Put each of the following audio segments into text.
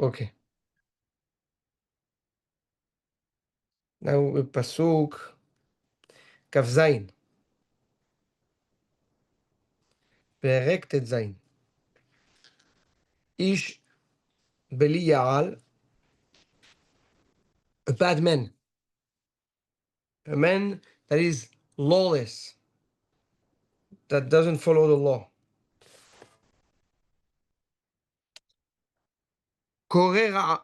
Okay. Now Pasuk Kaf Zayin. פרק ט"ז. איש בלי יעל, a bad man, a man that is lawless, that doesn't follow the law. קורא רע,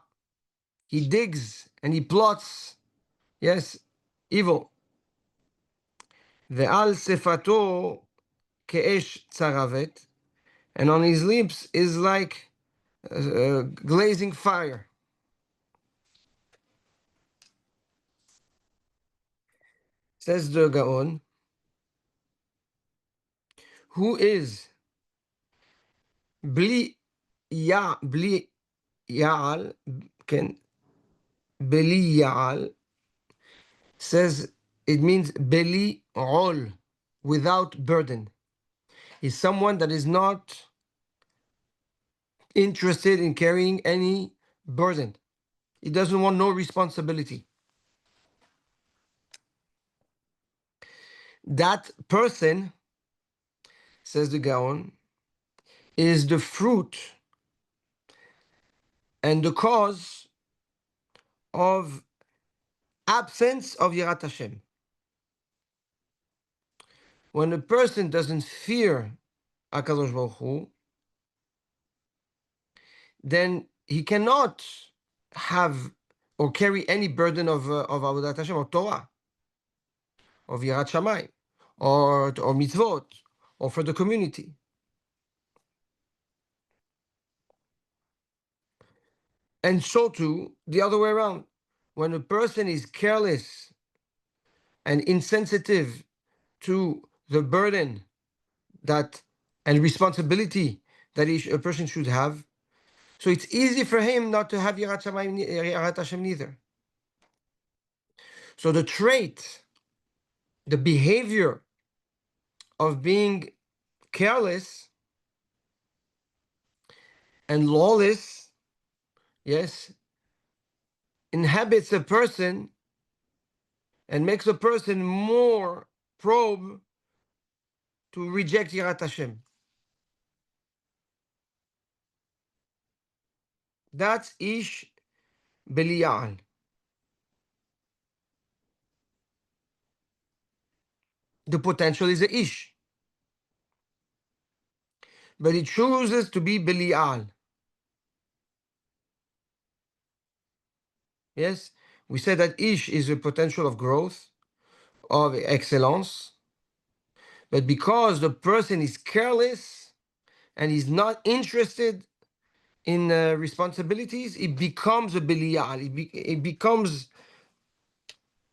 he digs and he plots, yes, evil. ועל שפתו כאש צרבת, and on his lips is like glazing fire. Says the Gaon, who is bli ya'al, beli ya'al, says it means beli ol, without burden. Is someone that is not interested in carrying any burden. He doesn't want no responsibility. That person, says the Gaon, is the fruit and the cause of absence of Yirat Hashem. When a person doesn't fear HaKadosh Baruch Hu, then he cannot have or carry any burden of Avodat Hashem, or Torah, of Yirat Shamayim, or mitzvot, or for the community. And so too, the other way around. When a person is careless and insensitive to the burden that and responsibility that a person should have, so it's easy for him not to have Yirat Hashem neither. So the trait, the behavior of being careless and lawless, yes, inhabits a person and makes a person more prone to reject Yirat Hashem. That's Ish Belial. The potential is a Ish, but it chooses to be Belial. Yes, we said that Ish is a potential of growth, of excellence, but because the person is careless and is not interested in responsibilities, it becomes a Belial. It becomes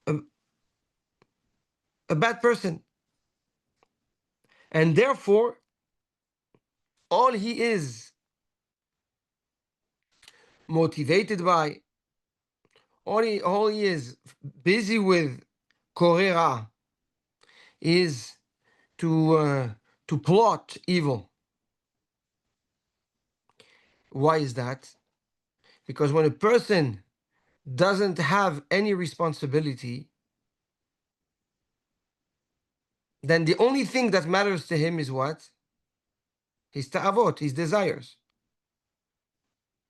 a bad person. And therefore, all he is motivated by, all he is busy with, korera, is to plot evil. Why is that? Because when a person doesn't have any responsibility, then the only thing that matters to him is what? His ta'avot, his desires.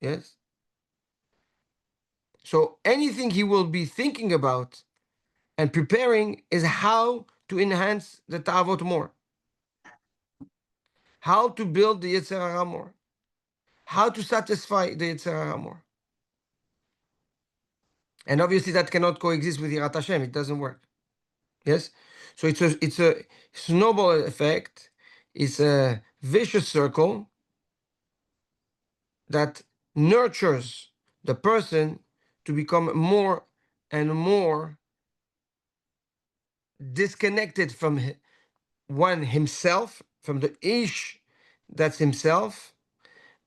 Yes? So anything he will be thinking about and preparing is how to enhance the ta'avot more. How to build the Yetzer Hara more. How to satisfy the Yetzer Hara more. And obviously that cannot coexist with Yirat Hashem. It doesn't work. Yes? So it's a snowball effect. It's a vicious circle that nurtures the person to become more and more disconnected from himself, from the ish that's himself,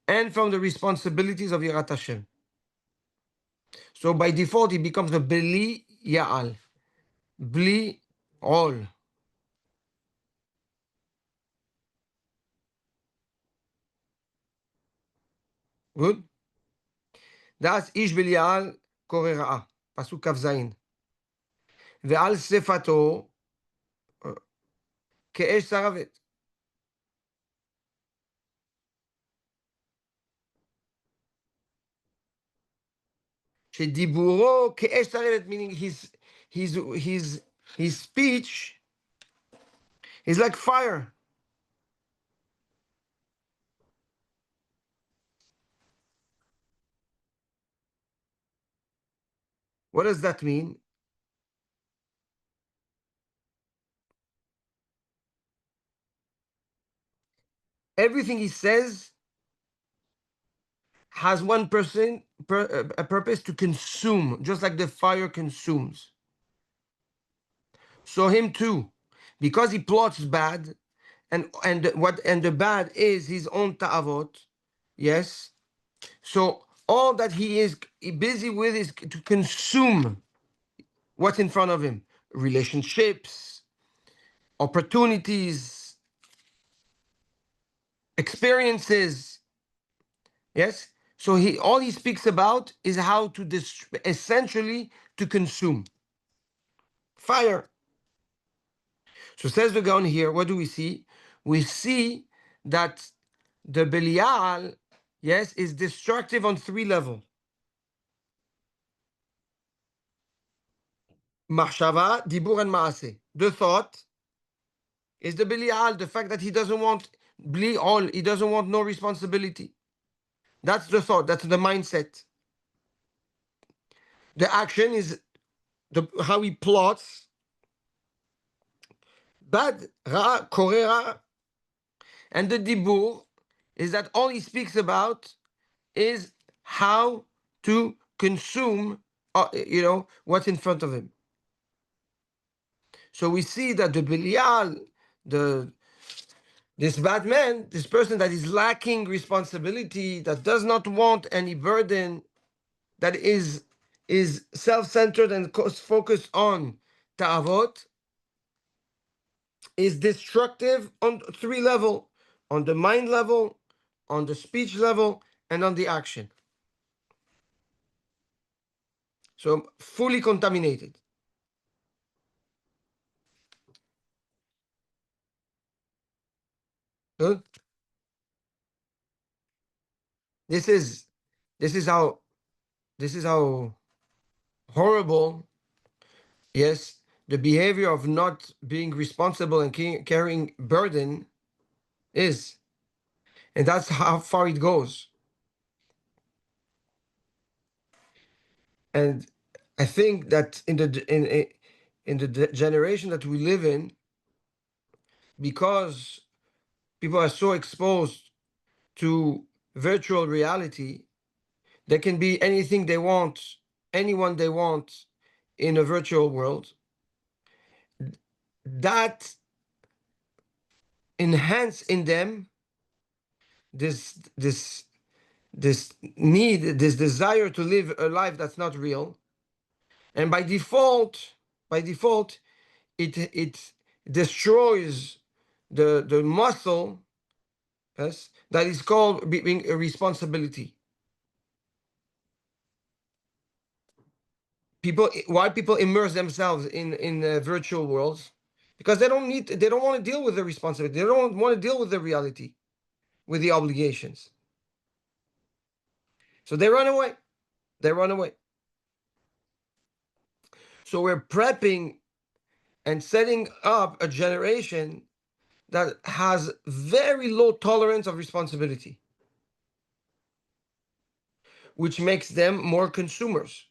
and from the responsibilities of Yirat Hashem. So by default, he becomes a beli ya'al, bli ol. Good? That's איש בליעל קורא רעה, פסוק כ"ז. ועל שפתו כאש שרבת. שדיבורו כאש שרבת, meaning his, his, his speech is like fire. What does that mean? Everything he says has one person a purpose to consume, just like the fire consumes. So him too, because he plots bad, and the bad is his own ta'avot. Yes. So all that he is busy with is to consume what's in front of him: relationships, opportunities, experiences. Yes. So he all he speaks about is how to essentially to consume fire. So says the Gaon here, what do we see? We see that the Belial, yes, is destructive on three levels. Machshava, Dibur, and Maaseh. The thought is the Belial, the fact that he doesn't want he doesn't want no responsibility. That's the thought, that's the mindset. The action is how he plots bad, ra, korera, and the Dibur is that all he speaks about is how to consume, what's in front of him. So we see that the Belial, the this bad man, this person that is lacking responsibility, that does not want any burden, that is self-centered and focused on ta'avot, is destructive on three levels: on the mind level, on the speech level, and on the action. So fully contaminated. Good. This is this is how this is how horrible, yes, the behavior of not being responsible and carrying burden is, and that's how far it goes. And I think that in the generation that we live in, because people are so exposed to virtual reality, they can be anything they want, anyone they want in a virtual world. That enhance in them this this need, this desire to live a life that's not real, and by default, it destroys the muscle, yes, that is called being a responsibility. Why people immerse themselves in virtual worlds? Because they don't want to deal with the responsibility. They don't want to deal with the reality, with the obligations. So they run away. They run away. So we're prepping and setting up a generation that has very low tolerance of responsibility, which makes them more consumers,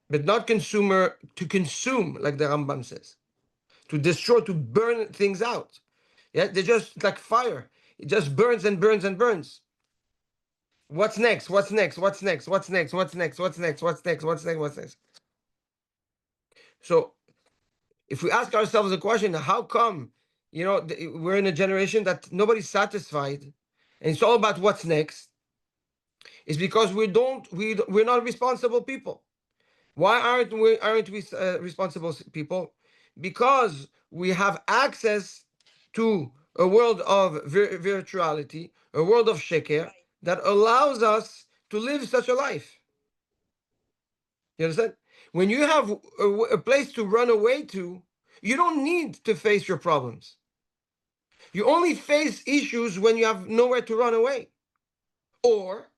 but not consumer to consume, like the Rambam says, to destroy, to burn things out. Yeah, they're just like fire. It just burns and burns and burns. What's next? What's next? What's next? What's next? What's next? What's next? What's next? What's next? What's next? So if we ask ourselves the question, how come, we're in a generation that nobody's satisfied, and it's all about what's next? It's because we're not responsible people. Why aren't we responsible people? Because we have access to a world of virtuality, a world of sheker that allows us to live such a life. You understand? When you have a place to run away to, you don't need to face your problems. You only face issues when you have nowhere to run away. Or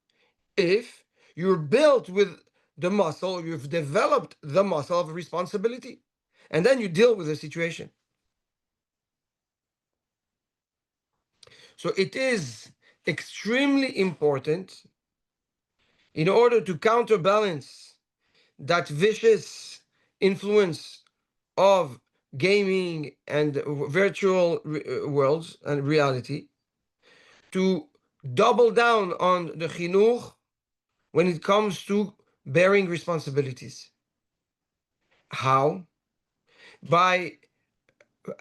if you're built with the muscle, you've developed the muscle of responsibility, and then you deal with the situation. So it is extremely important in order to counterbalance that vicious influence of gaming and virtual worlds and reality, to double down on the chinuch when it comes to bearing responsibilities. How? By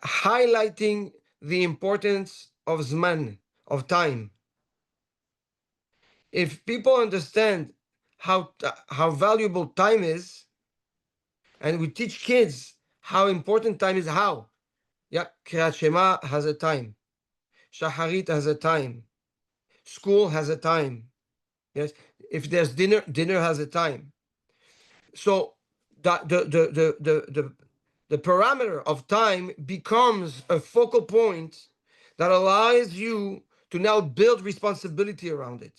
highlighting the importance of zman, of time. If people understand how valuable time is, and we teach kids how important time is, how? Yeah, Kriyat Shema has a time. Shaharit has a time. School has a time. Yes. If there's dinner, dinner has a time. So the parameter of time becomes a focal point that allows you to now build responsibility around it.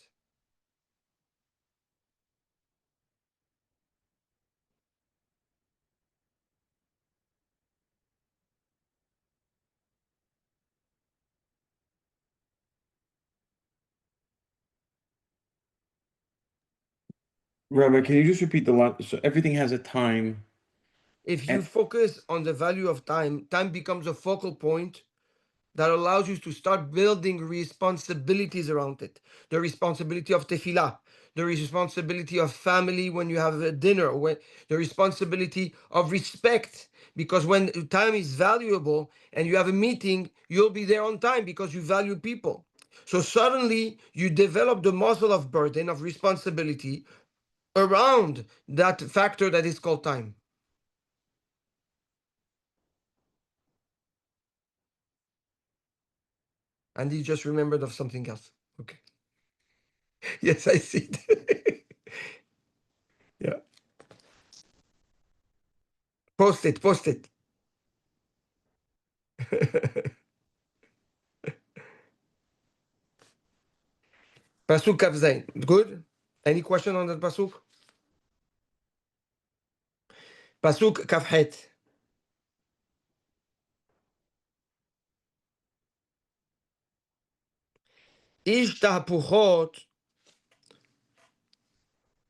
Rabbi, can you just repeat the last? So everything has a time. If you And focus on the value of time, time becomes a focal point that allows you to start building responsibilities around it. The responsibility of tefillah, the responsibility of family when you have a dinner, when the responsibility of respect, because when time is valuable and you have a meeting, you'll be there on time because you value people. So suddenly you develop the muscle of burden, of responsibility around that factor that is called time. And you just remembered of something else. Okay. Yes, I see it. Yeah. Post it, post it. Pasuk Kaf Zain. Good? Any question on that Pasuk? Pasuk Kaf Het. Ish Tahapuchot,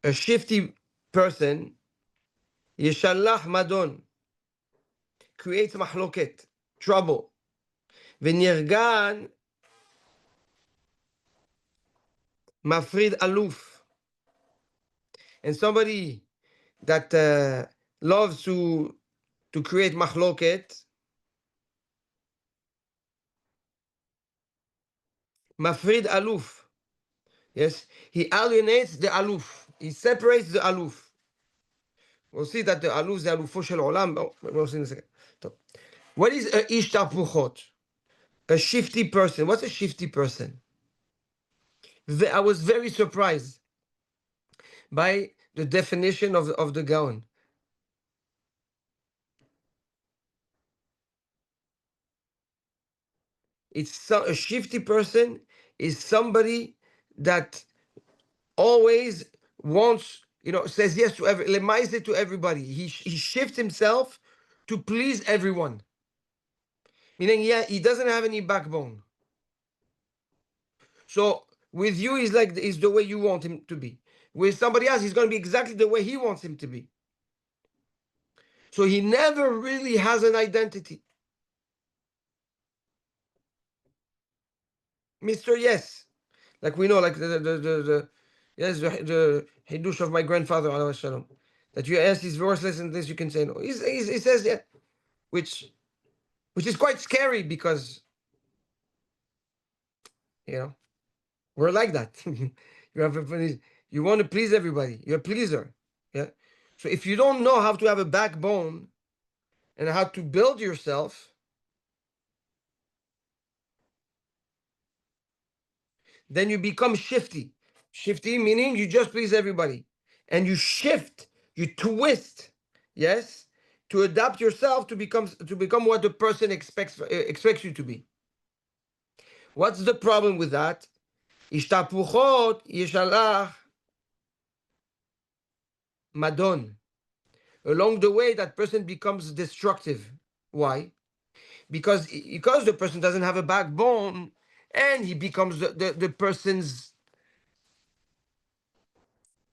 a shifty person, Yeshalach Madon, creates mahloket, trouble. V'nirgan Mafrid Aluf. And somebody that loves to create mahloket, Mafrid Aluf. Yes, he alienates the aluf. He separates the aluf. We'll see that the aluf זה אלופו של עולם. we'll see in a second. טוב. What is a ish tapuchot? A shifty person. What's a shifty person? I was very surprised by the definition of the Gaon. A shifty person is somebody that always wants, says yes to to everybody. He shifts himself to please everyone. Meaning, yeah, he doesn't have any backbone. So with you, he's the way you want him to be. With somebody else, he's going to be exactly the way he wants him to be. So he never really has an identity. Mr. Yes. Like we know, like the yes, the Hidush of my grandfather, alayhi salam, that you ask he's worthless and this you can say no. He says yeah, which is quite scary because you know we're like that. you have you want to please everybody. You're a pleaser. Yeah. So if you don't know how to have a backbone and how to build yourself, then you become shifty. Shifty meaning you just please everybody. And you shift You twist, yes, to adapt yourself to become what the person expects you to be. What's the problem with that? Ishtapuchot yeshalach madon. Along the way, that person becomes destructive. Why? Because the person doesn't have a backbone, and he becomes the person's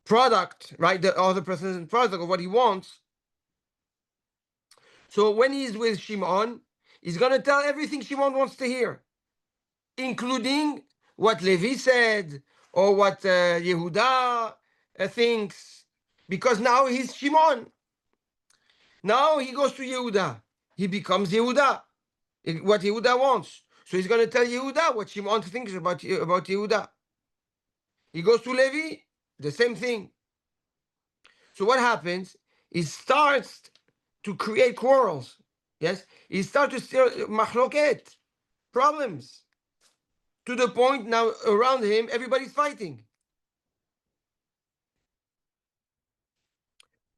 product, right? The other person's product of what he wants. So when he's with Shimon, he's going to tell everything Shimon wants to hear, including what Levi said or what Yehuda thinks, because now he's Shimon. Now he goes to Yehuda. He becomes Yehuda, what Yehuda wants. So he's going to tell Yehuda what Shimon thinks about Yehuda. He goes to Levi, the same thing. So what happens? He starts to create quarrels. Yes, he starts to stir machloket, problems, to the point now around him everybody's fighting.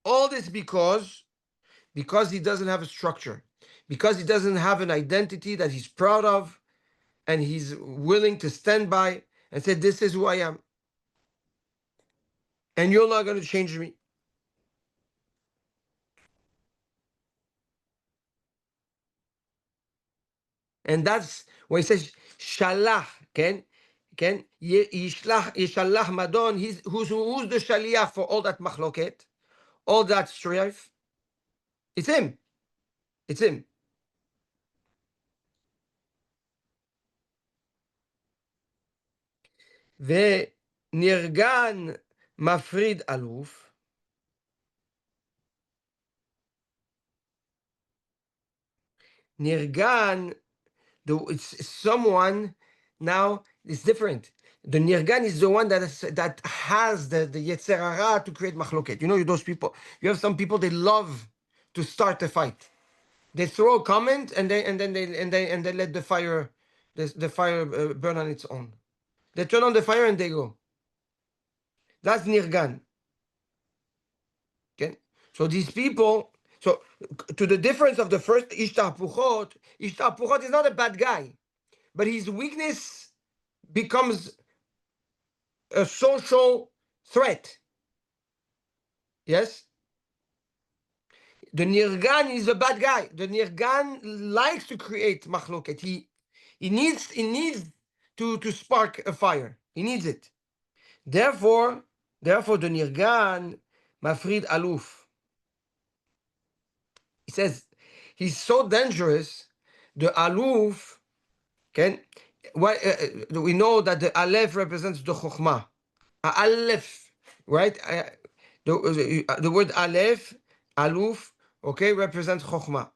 All this because he doesn't have a structure, because he doesn't have an identity that he's proud of, and he's willing to stand by and say, "This is who I am, and you're not going to change me." And that's when he says shalach, yishalach madon. Who's the shaliach for all that machloket, all that strife? It's him. It's him. ונרגן מפריד אלוף. נרגן, it's someone now, it's different. The nirgan is the one that has the yetzer hara to create machloket. You know, those people. You have some people, they love to start a fight. They throw a comment and they let the fire burn on its own. They turn on the fire and they go. That's nirgan. Okay, so these people. So to the difference of the first Ishtapuchot is not a bad guy, but his weakness becomes a social threat. Yes? The Nirgan is a bad guy. The Nirgan likes to create machloket. He needs to spark a fire. He needs it. Therefore the Nirgan mafrid aluf. He says he's so dangerous. The aluf we know that the aleph represents the chokhmah. Aleph, right? The word aleph, aluf, okay, represents chokhmah.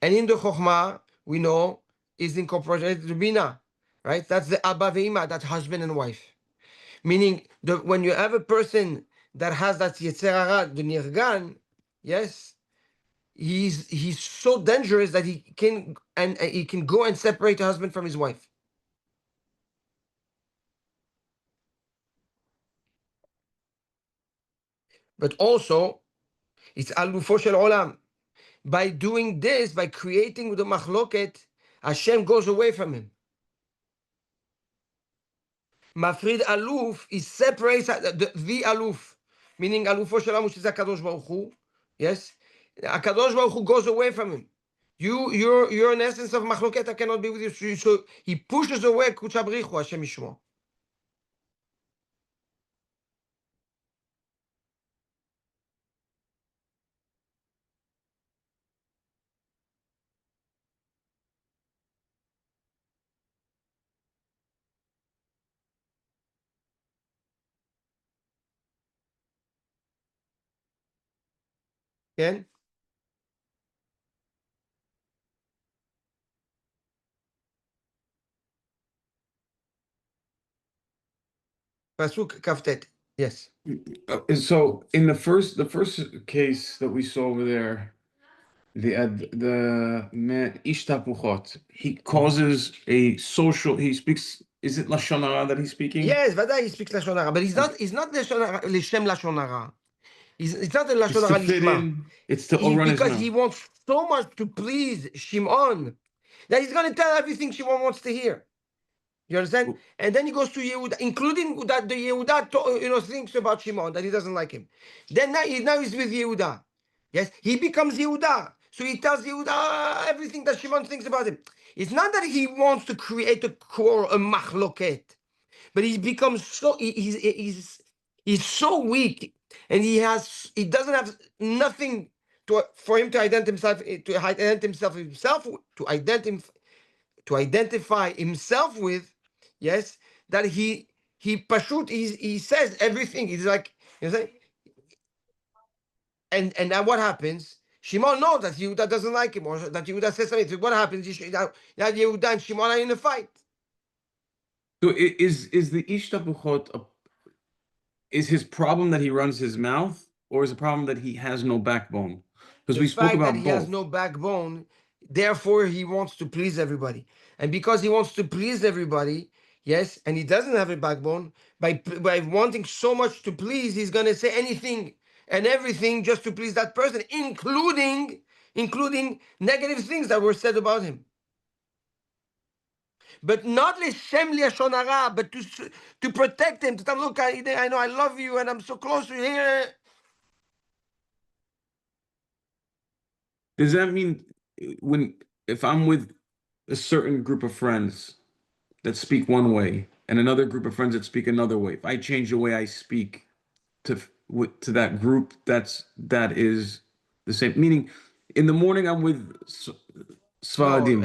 And in the chokhmah, we know, is incorporated the bina, right? That's the abba ve'ima, that's husband and wife. Meaning, when you have a person that has that yetzer hara, the nirgan, yes, he's so dangerous that he can go and separate a husband from his wife. But also, it's alufo shel olam. By doing this, by creating the machloket, Hashem goes away from him. Mafrid aluf, he separates the aluf, meaning alufo shel olam, which is HaKadosh Baruch Hu. Yes, HaKadosh Baruch Hu goes away from him. You're an essence of machloket. I cannot be with you. So he pushes away kuchabrichu, Hashem Yishmo. כן? Pasuk kaftet. Yes. So in the first case that we saw over there, the man Ishtapuchot, he causes a social. He speaks. Is it lashon hara that he's speaking? Yes, ודאי, he speaks לשון הרע, but Okay. he's not לשון הרע, לשם לשון הרע. It's not a It's lashon to hara fit lishma. in. It's to run his Because he mouth. wants so much to please Shimon that he's going to tell everything Shimon wants to hear. You understand? Well, And then he goes to Yehuda, including that the Yehuda thinks about Shimon, that he doesn't like him. Then now he's with Yehuda. Yes, he becomes Yehuda. So he tells Yehuda everything that Shimon thinks about him. It's not that he wants to create a quarrel, a machloket, but he becomes so he's so weak, and he doesn't have nothing for him to identify himself to identify himself with. Yes, that he pashut he says everything. He's like, you know, and then what happens? Shimon knows that Yehuda doesn't like him, or that Yehuda says something. So what happens? Now Yehuda and Shimon are in a fight. so is the ishtabuchot is his problem that he runs his mouth, or is the problem that he has no backbone? Because The we spoke fact that about he has both. no backbone, therefore he wants to please everybody. And because he wants to please everybody, yes, and he doesn't have a backbone, by wanting so much to please, he's going to say anything and everything just to please that person, including negative things that were said about him. But not l'shem liashon hara, but to protect him, to tell him, look, I know I love you and I'm so close to you here. Does that mean when if I'm with a certain group of friends that speak one way and another group of friends that speak another way, if I change the way I speak to that group, that is the same. Meaning, in the morning I'm with No, Sfaradim.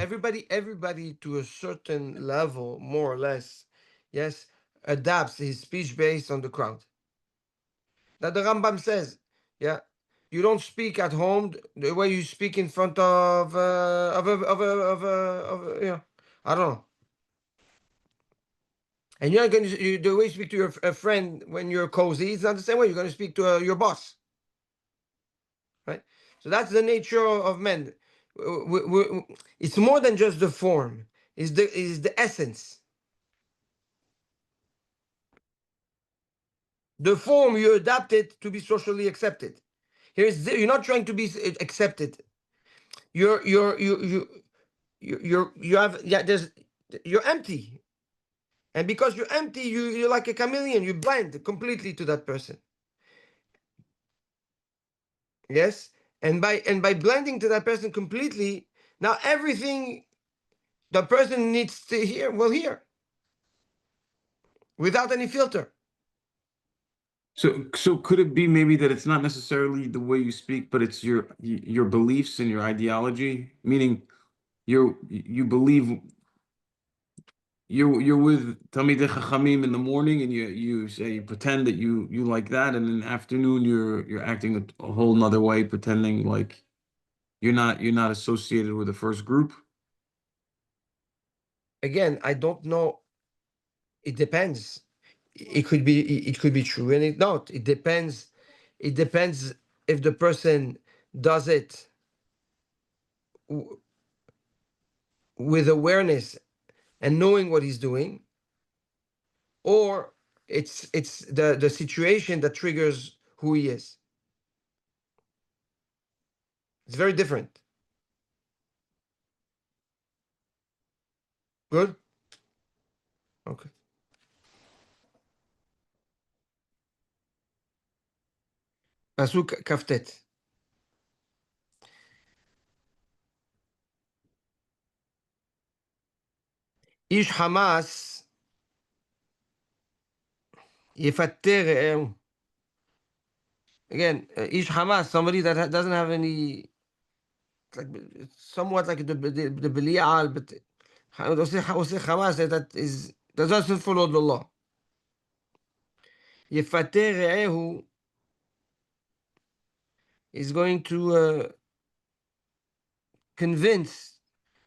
everybody to a certain level, more or less, yes, adapts his speech based on the crowd. That the Rambam says, yeah, you don't speak at home the way you speak in front I don't know. And you're not going to the way you speak to a friend when you're cozy. It's not the same way you're going to speak to your boss, right? So that's the nature of men. It's more than just the form. It's the essence. The form you adapt it to be socially accepted. You're not trying to be accepted. You have yeah. You're empty, and because you're empty, you're like a chameleon. You blend completely to that person. Yes, and by blending to that person completely, now everything the person needs to hear will hear without any filter. So could it be maybe that it's not necessarily the way you speak, but it's your beliefs and your ideology? Meaning, you believe you're with Talmidei Chachamim in the morning, and you say you pretend that you like that, and in the afternoon you're acting a whole nother way, pretending like you're not associated with the first group. Again, I don't know. It depends. It could be true, and it not. It depends. It depends if the person does it w- with awareness and knowing what he's doing, or it's the situation that triggers who he is. It's very different. Good. Okay. Pasuk kaftet. Ish Hamas yefater re'ehu. Again, ish Hamas, somebody that doesn't have any, like it's somewhat like the Belial, but עושה Hamas that is that doesn't follow the law. Yefater re'ehu is going to convince,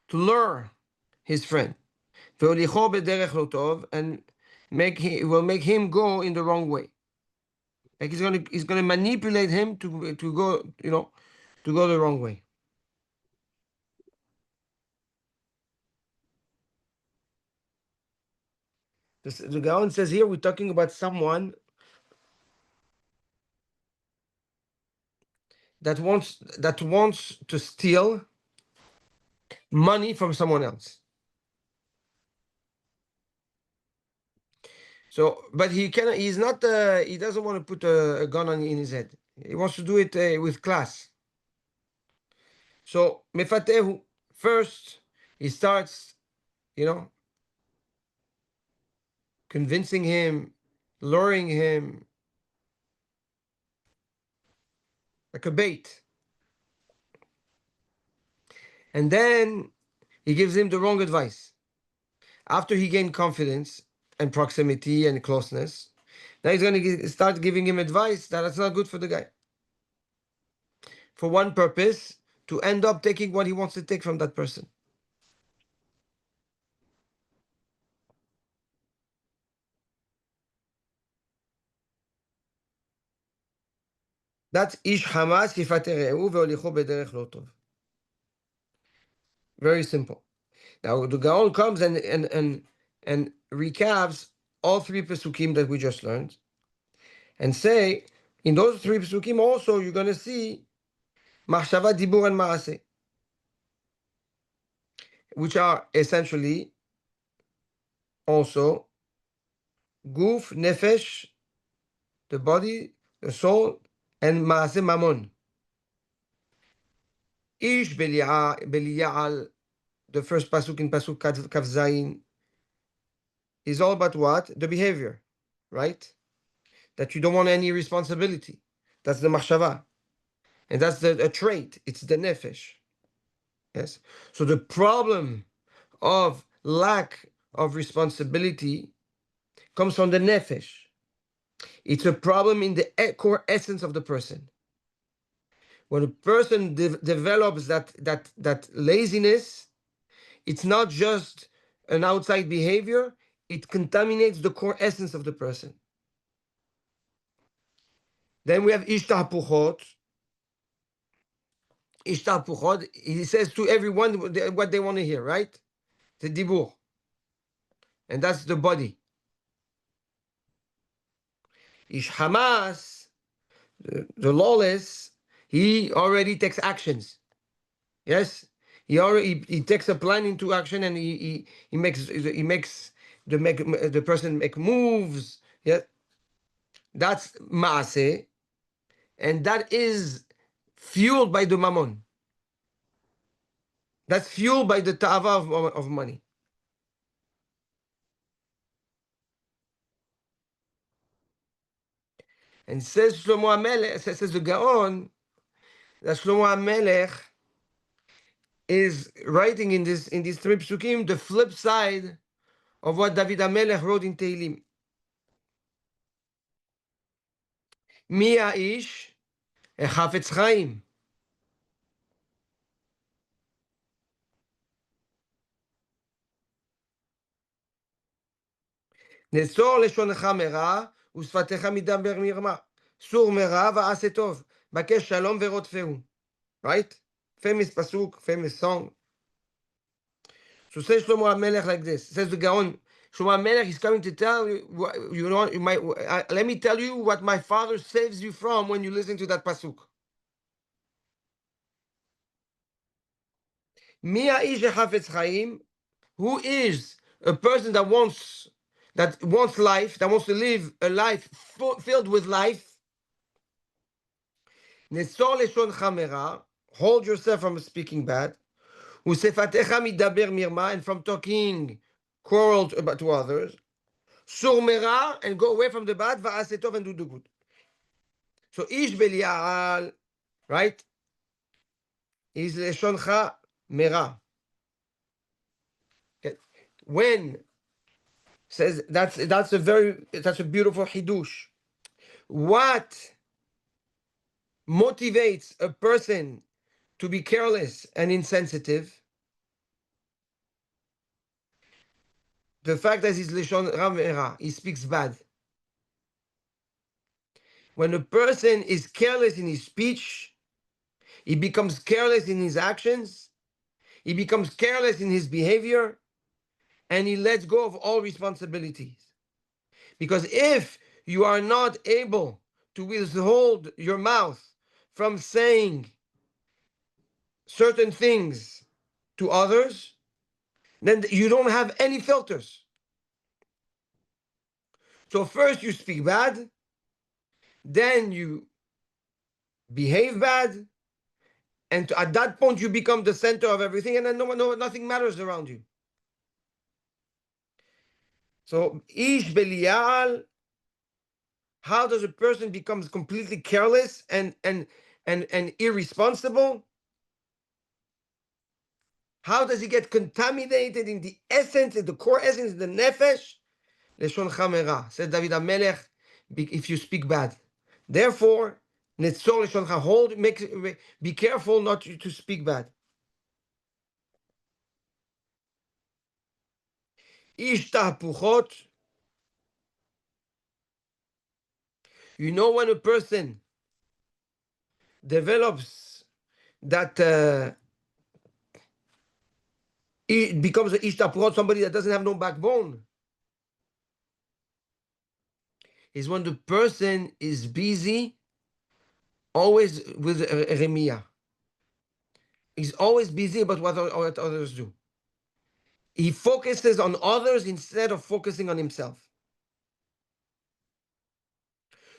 to lure his friend. והוליכו בדרך לא טוב, and will make him go in the wrong way. Like he's gonna manipulate him to go, to go the wrong way. The Gaon says here we're talking about someone that wants to steal money from someone else. So, but he cannot. He's not. He doesn't want to put a gun in his head. He wants to do it with class. So, mefatehu, first he starts, convincing him, luring him like a bait, and then he gives him the wrong advice. After he gained confidence and proximity and closeness, now he's going to start giving him advice that's not good for the guy. For one purpose, to end up taking what he wants to take from that person. That's ish Hamas yifaterehu ve'olicho bederech lo tov. Very simple. Now the Gaon comes and recaps all three pesukim that we just learned, and say in those three pesukim also you're going to see machshava, dibur, and maaseh, which are essentially also guf, nefesh, the body, the soul, and maaseh, mammon. Ish beliya'al, the first pasuk in pasuk Kaf Zayin, is all about what? The behavior, right? That you don't want any responsibility. That's the machshava. And that's a trait. It's the nefesh. Yes. So the problem of lack of responsibility comes from the nefesh. It's a problem in the core essence of the person. When a person develops that laziness, it's not just an outside behavior, it contaminates the core essence of the person. Then we have Ishtah Puchot. Ishtah Puchot, he says to everyone what they want to hear, right? The Dibur. And that's the body. Ish Hamas, the lawless, he already takes actions. Yes? He takes a plan into action, and he makes the person make moves. Yeah. That's Maaseh. And that is fueled by the mammon. That's fueled by the ta'ava of money. And says Shlomo HaMelech, says the Gaon, that Shlomo HaMelech is writing in these three psukim the flip side of what David HaMelech wrote in Tehillim. Mi ha'ish hafetz chaim. נצור לשונך מרע, ושפתיך מדבר מרמה. סור מרע ועשה טוב. בקש שלום ורודפהו. Right? Famous pasuk, famous song. So says Shlomo HaMelech like this. Says the Gaon, Shlomo HaMelech is coming to tell you, let me tell you what my father saves you from when you listen to that pasuk. Mi ha'ish hafetz chaim, who is a person that wants life, that wants to live a life filled with life. Nesor leshoncha mera, hold yourself from speaking bad. Usefatecha midaber mirma, and from talking quarrel to others. Sur mera, and go away from the bad. Va'aseh tov, and do the good. So ish belial, right, is leshoncha mera. Okay. When says that's a beautiful hidush. What motivates a person to be careless and insensitive? The fact that he's lishon ra, he speaks bad. When a person is careless in his speech, he becomes careless in his actions, he becomes careless in his behavior, and he lets go of all responsibilities. Because if you are not able to withhold your mouth from saying certain things to others, then you don't have any filters. So first you speak bad, then you behave bad, and at that point you become the center of everything, and then nothing matters around you. So ish belial, how does a person become completely careless and irresponsible? How does he get contaminated in the essence, in the core essence, the nefesh? Leshon chamera, said David HaMelech, if you speak bad. Therefore, netzor leshon hold, be careful not to speak bad. Ish tahpuchot, you know when a person develops that it becomes a ish tahpuchot, somebody that doesn't have no backbone, is when the person is busy always with remiyah. He's always busy about what others do. He focuses on others instead of focusing on himself.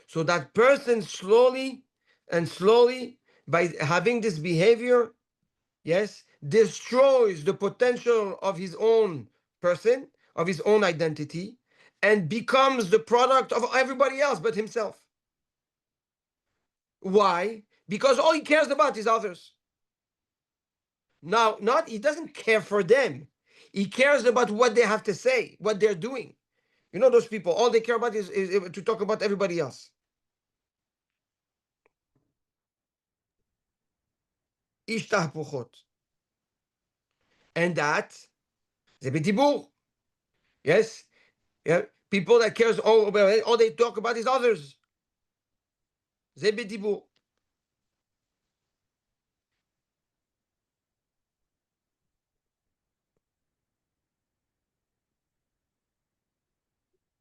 So that person slowly and slowly, by having this behavior, yes, destroys the potential of his own person, of his own identity, and becomes the product of everybody else but himself. Why? Because all he cares about is others. Now, not he doesn't care for them. He cares about what they have to say, what they're doing. You know those people, all they care about is to talk about everybody else. Ishtahpuchot. And that, זה בדיבור. Yes? Yeah. People that cares all they talk about is others. זה בדיבור.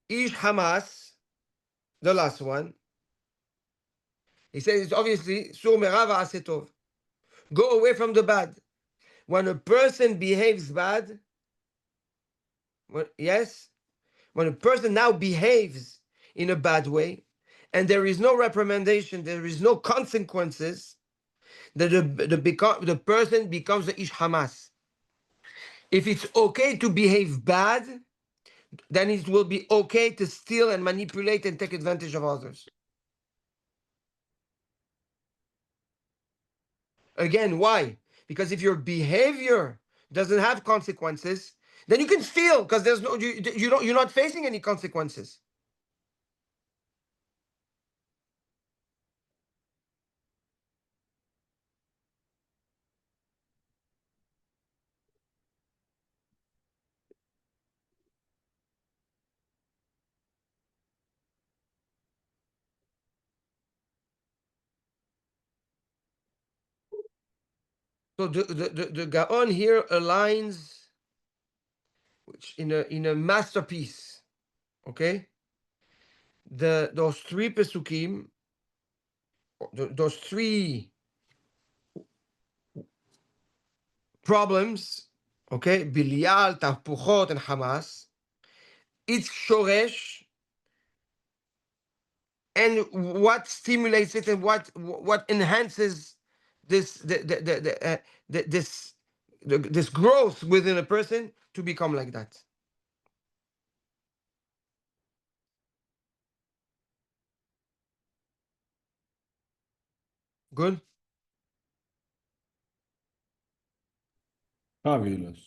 Ish Hamas, the last one, he says it's obviously sur merava asetov. Go away from the bad. When a person behaves bad, yes, when a person now behaves in a bad way, and there is no reprimandation, there is no consequences, the person becomes the ish Hamas. If it's okay to behave bad, then it will be okay to steal and manipulate and take advantage of others. Again, why? Because if your behavior doesn't have consequences, then you can steal because there's no you're not facing any consequences. So the Gaon here aligns which in a masterpiece. Okay, those three pesukim, those three problems. Okay, Bilial, Tahpuchot, and Hamas. It's shoresh, and what stimulates it and what enhances this this growth within a person to become like that. Good. Fabulous.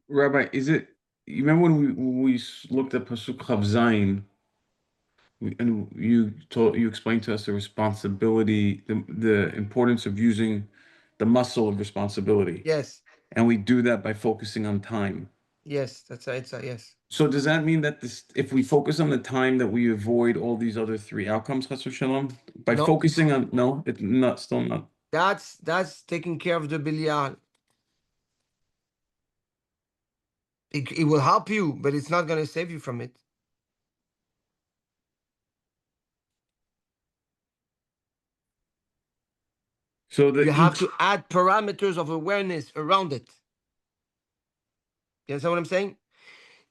Rabbi, is it, you remember when we looked at Pasuk Chav Zayin, and you explained to us the responsibility, the importance of using the muscle of responsibility. Yes. And we do that by focusing on time. Yes, that's a Eitzah, yes. So does that mean that this, if we focus on the time, that we avoid all these other three outcomes, Chas v'shalom? By No, focusing on, no, it's not, still not. that's taking care of the Bilial. It will help you, but it's not going to save you from it. So the You have each, to add parameters of awareness around it. You understand what I'm saying?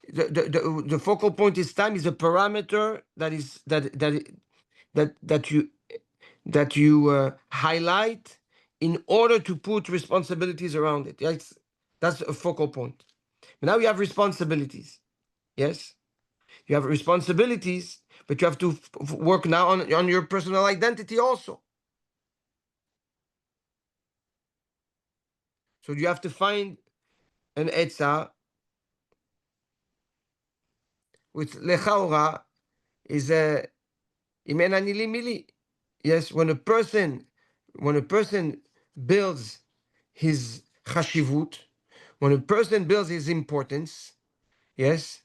The focal point is time is a parameter that is that you highlight in order to put responsibilities around it. That's a focal point. But now you have responsibilities. Yes, you have responsibilities, but you have to work now on your personal identity also. So you have to find an etza which lechaora is a imen anili mili. Yes, when a person builds his chashivut, when a person builds his importance, yes,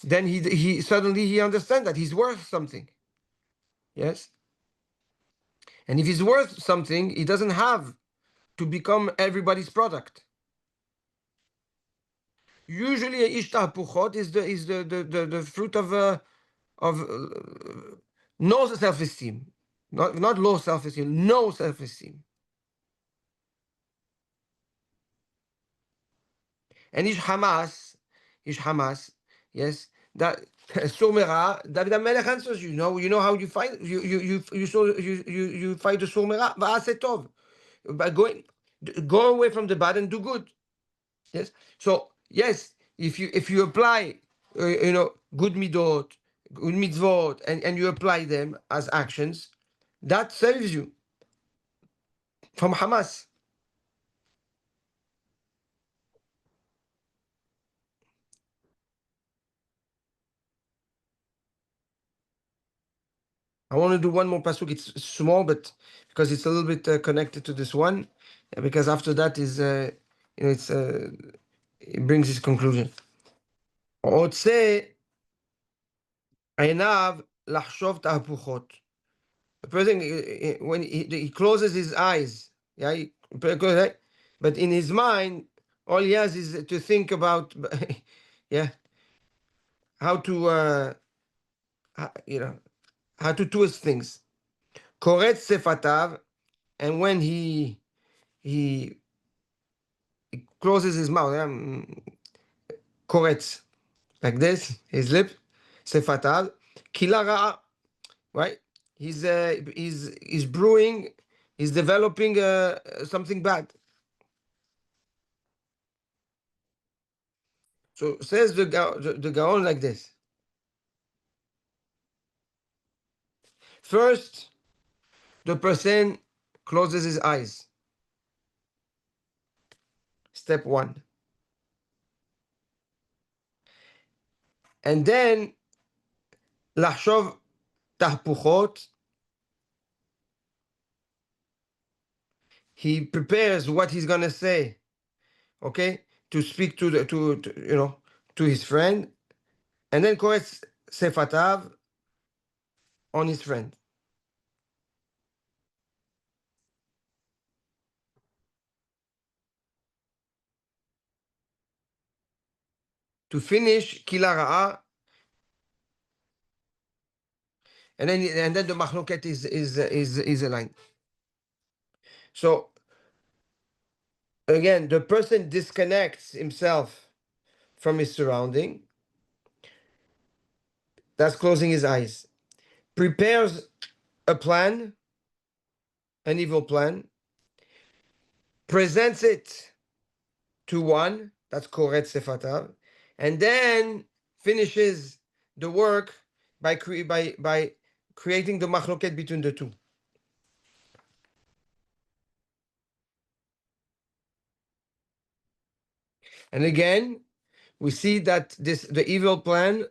then he suddenly he understands that he's worth something. Yes, and if he's worth something, he doesn't have to become everybody's product. Usually, a ishtah puchot is the fruit of no self-esteem, not low self-esteem, no self-esteem. And ish Hamas, yes, that Surmera, David HaMelech answers you know how you fight, you fight the Surmera, va'aseh tov, by go away from the bad and do good. Yes. So yes, if you apply, good midot, good mitzvot, and you apply them as actions, that saves you from Hamas. I want to do one more pasuk. It's small, but because it's a little bit connected to this one, because after that is, it brings its conclusion. רוצה עיניו לחשוב תהפוכות. The person, when he closes his eyes, yeah, but in his mind, all he has is to think about, yeah, how to, how to twist things. Koretz sefatav, and when he closes his mouth, koretz, like this, his lip, sefatav, kila ra'a, right? He's brewing, he's developing something bad. So says the Gaon like this. First, the person closes his eyes. Step one. And then, לחשוב תהפוכות, he prepares what he's gonna say, okay, to speak to his friend, and then קורץ שפתיו on his friend. To finish, כי רעה, and then the מחלוקת is aligned. So again, the person disconnects himself from his surrounding. That's closing his eyes. Prepares a plan, an evil plan, presents it to one, that's koret sefatav, and then finishes the work by creating the machloket between the two. And again, we see that the evil plan,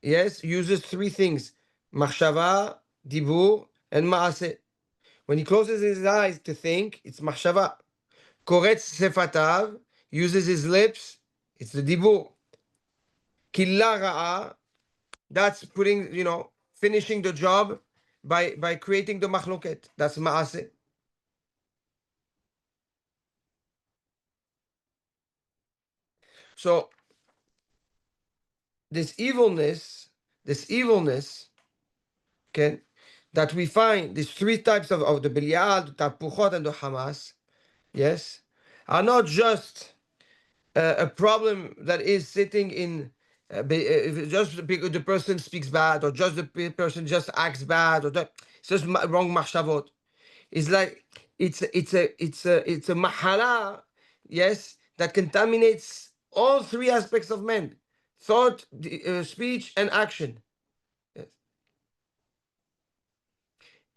yes, uses three things: machshava, dibur, and maaseh. When he closes his eyes to think, it's machshava. Koretz sefatav uses his lips, it's the dibur. Killa ra'a, that's putting, finishing the job by creating the machloket. That's ma'ase. So this evilness, okay, that we find, these three types of the Belial, the Tapuchot, and the Hamas, yes, are not just a problem that is sitting in just because the person speaks bad, or just the person just acts bad, or it's just wrong machshavot. It's like it's a mahala, yes, that contaminates all three aspects of men: thought, speech, and action. Yes.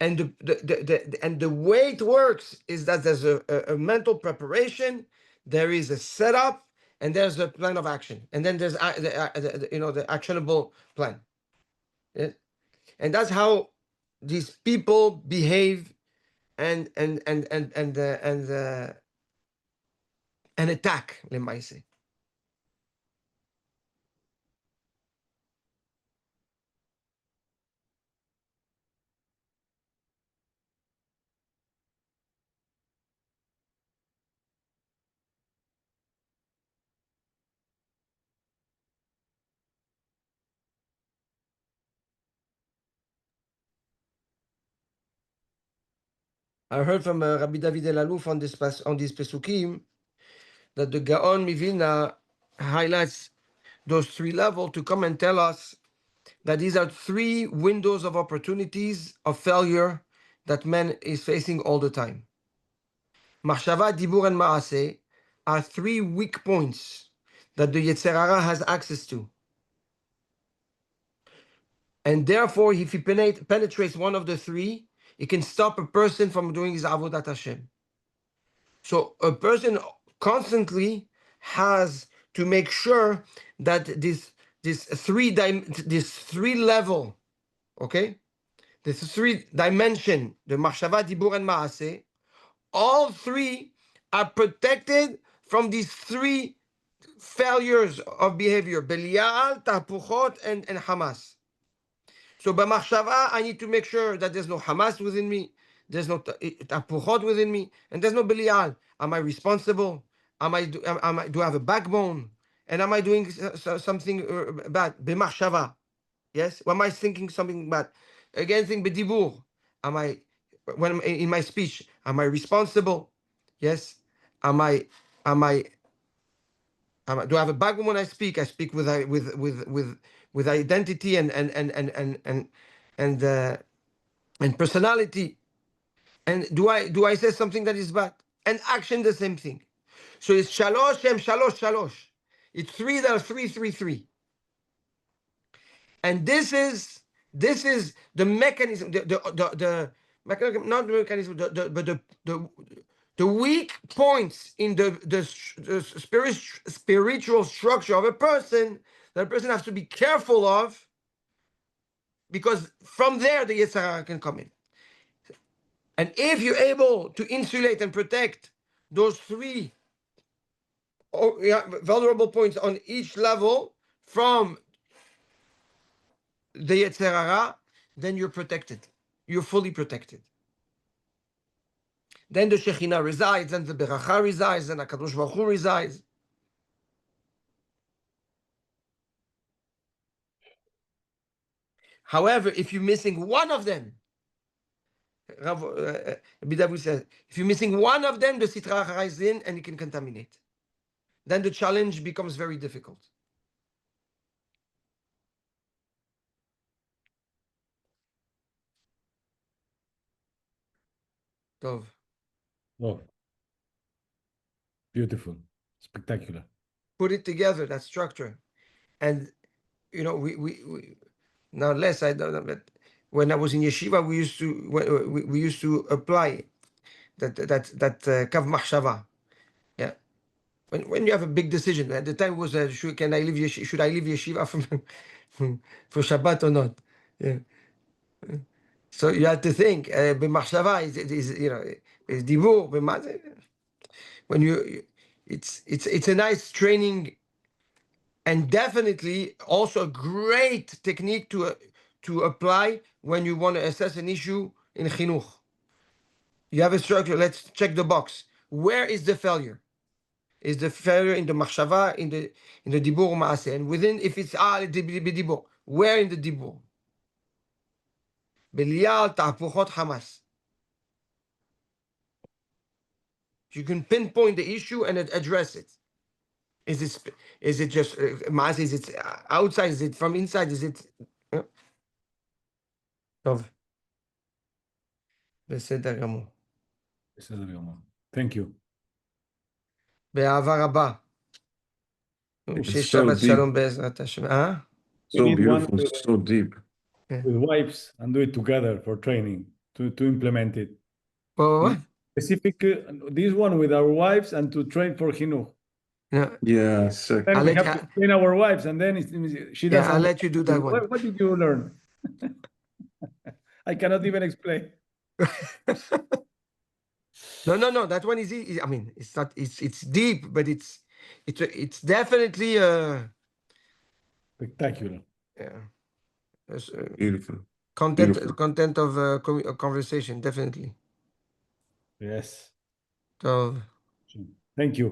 And the way it works is that there's a mental preparation, there is a setup, and there's a plan of action, and then there's the actionable plan. Yes? And that's how these people behave and attack, let me say. I heard from Rabbi David Elalouf on these Pesukim that the Gaon Mivina highlights those three levels to come and tell us that these are three windows of opportunities of failure that man is facing all the time. Machshava, Dibur, and Maaseh are three weak points that the Yetzer Hara has access to. And therefore, if he penetrates one of the three, it can stop a person from doing his Avodat Hashem. So a person constantly has to make sure that this three level, okay, this three dimension, the machshava, dibur, and maaseh, all three are protected from these three failures of behavior: Belial, Tapuchot, and Hamas. So by machshava, I need to make sure that there's no Hamas within me, there's no Tapuchot within me, and there's no Belial. Am I responsible? Do I have a backbone? And am I doing something bad? B'machshava. Yes? Or am I thinking something bad? Again, think b'dibur. Am I, when I'm in my speech, am I responsible? Yes? Am I, am I, do I have a backbone when I speak? I speak with identity and personality. And do I say something that is bad? And action the same thing. So it's shalosh and shalosh shalosh. It's three that are three three three. And this is the mechanism, mechanism, not the mechanism, but the weak points in the spiritual structure of a person that a person has to be careful of, because from there the Yetzer Hara can come in. And if you're able to insulate and protect those three vulnerable points on each level from the Yetzer Hara, then you're protected. You're fully protected. Then the Shekhinah resides, and the Beracha resides, and HaKadosh Baruch Hu resides. However, if you're missing one of them, Rav Bidavu says, if you're missing one of them, the Sitra Achara is in and it can contaminate. Then the challenge becomes very difficult. Tov. Oh, beautiful, spectacular. Put it together, that structure. And, we now less, I don't know, but when I was in yeshiva, we used to apply that kav machshava. Yeah. When you have a big decision, at the time was should I leave yeshiva for Shabbat or not? Yeah. So you have to think. B'machshava is is dibur. When it's a nice training And definitely also a great technique to apply when you want to assess an issue in chinuch. You have a circle, let's check the box. Where is the failure? Is the failure in the machshava, in the dibur maaseh? And within, if it's dibur, where in the dibur? Belial ta'puchot hamas. You can pinpoint the issue and address it. Is it just maaseh? Is it outside? Is it from inside? Is it? טוב. בסדר גמור. בסדר גמור. Thank you. באהבה רבה. It's שיש so שבת deep, שלום בעזרת השם. We so need one beautiful, so deep. with wives and do it together for training to implement it. What? Specific, this one with our wives and to train for chinuch. Yeah. Yeah, sick. Then I'll we let- have to train our wives, and then she doesn't. I'll let you do that one. What did you learn? I cannot even explain. No. That one is easy. I mean, it's not. It's deep, but it's definitely Spectacular. yeah. Beautiful. Beautiful. Content of a conversation, definitely. Yes. So Thank you.